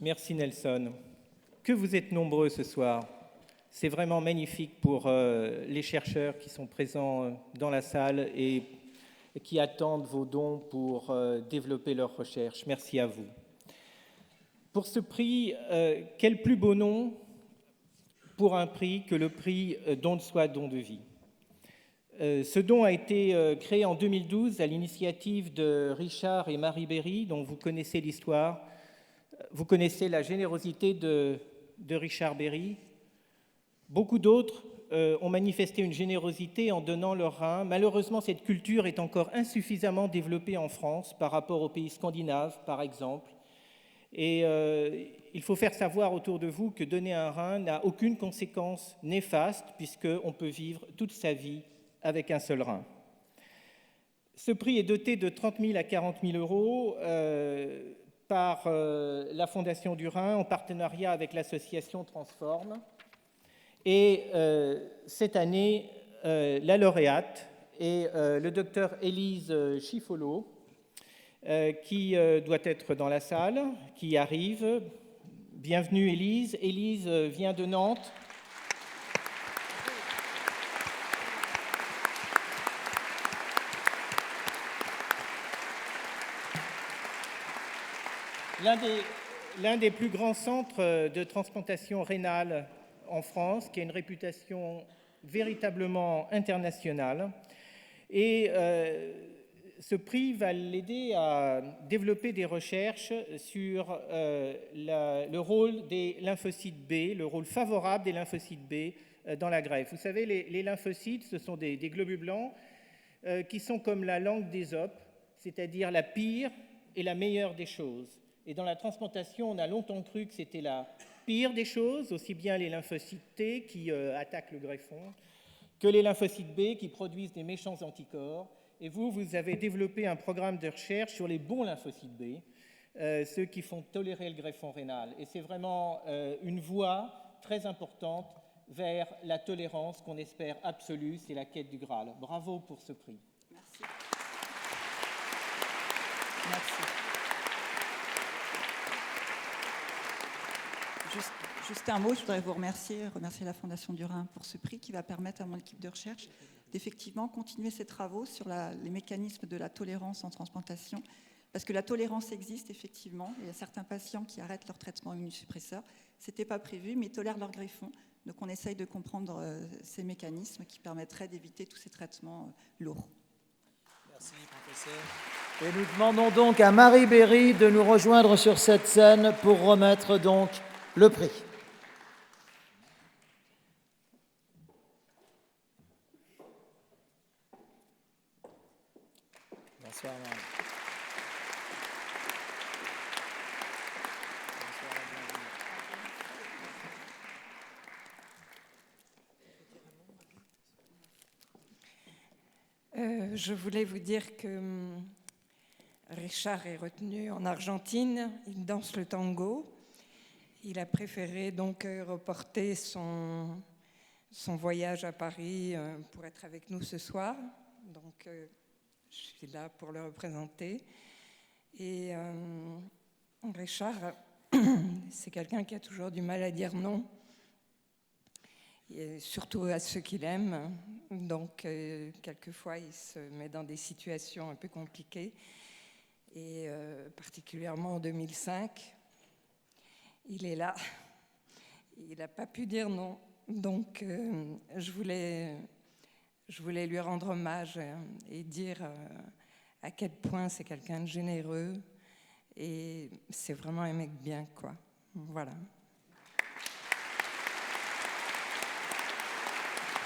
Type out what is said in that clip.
Merci Nelson. Que vous êtes nombreux ce soir. C'est vraiment magnifique pour les chercheurs qui sont présents dans la salle et qui attendent vos dons pour développer leurs recherches. Merci à vous. Pour ce prix, quel plus beau nom pour un prix que le prix Don de soi, don de vie. Ce don a été créé en 2012 à l'initiative de Richard et Marie Berry, dont vous connaissez l'histoire. Vous connaissez la générosité de Richard Berry. Beaucoup d'autres ont manifesté une générosité en donnant leur rein. Malheureusement, cette culture est encore insuffisamment développée en France par rapport aux pays scandinaves, par exemple. Et il faut faire savoir autour de vous que donner un rein n'a aucune conséquence néfaste, puisqu'on peut vivre toute sa vie avec un seul rein. Ce prix est doté de 30 000 à 40 000 euros par la Fondation du Rhin en partenariat avec l'association Transform. Et cette année, la lauréate est le docteur Élise Chiffolo, qui doit être dans la salle, qui arrive. Bienvenue Élise. Élise vient de Nantes. L'un des plus grands centres de transplantation rénale en France, qui a une réputation véritablement internationale. Et ce prix va l'aider à développer des recherches sur le rôle des lymphocytes B, le rôle favorable des lymphocytes B dans la greffe. Vous savez, les lymphocytes, ce sont des globules blancs qui sont comme la langue d'Ésope, c'est-à-dire la pire et la meilleure des choses. Et dans la transplantation, on a longtemps cru que c'était la pire des choses, aussi bien les lymphocytes T qui attaquent le greffon, que les lymphocytes B qui produisent des méchants anticorps. Et vous avez développé un programme de recherche sur les bons lymphocytes B, ceux qui font tolérer le greffon rénal. Et c'est vraiment une voie très importante vers la tolérance qu'on espère absolue, c'est la quête du Graal. Bravo pour ce prix. Merci. Merci. Juste un mot, je voudrais vous remercier la Fondation du Rhin pour ce prix qui va permettre à mon équipe de recherche d'effectivement continuer ses travaux sur les mécanismes de la tolérance en transplantation, parce que la tolérance existe effectivement. Il y a certains patients qui arrêtent leur traitement immunosuppresseur. Ce n'était pas prévu, mais ils tolèrent leur greffon. Donc on essaye de comprendre ces mécanismes qui permettraient d'éviter tous ces traitements lourds. Merci, professeur. Et nous demandons donc à Marie Berry de nous rejoindre sur cette scène pour remettre donc le prix. Bonsoir, Marie. Je voulais vous dire que Richard est retenu en Argentine, il danse le tango. Il a préféré donc reporter son voyage à Paris pour être avec nous ce soir. Donc je suis là pour le représenter. Et Richard, c'est quelqu'un qui a toujours du mal à dire non, et surtout à ceux qu'il aime. Donc quelquefois il se met dans des situations un peu compliquées. Et particulièrement en 2005, il est là, il n'a pas pu dire non. Donc je voulais lui rendre hommage et dire à quel point c'est quelqu'un de généreux et c'est vraiment un mec bien, quoi. Voilà.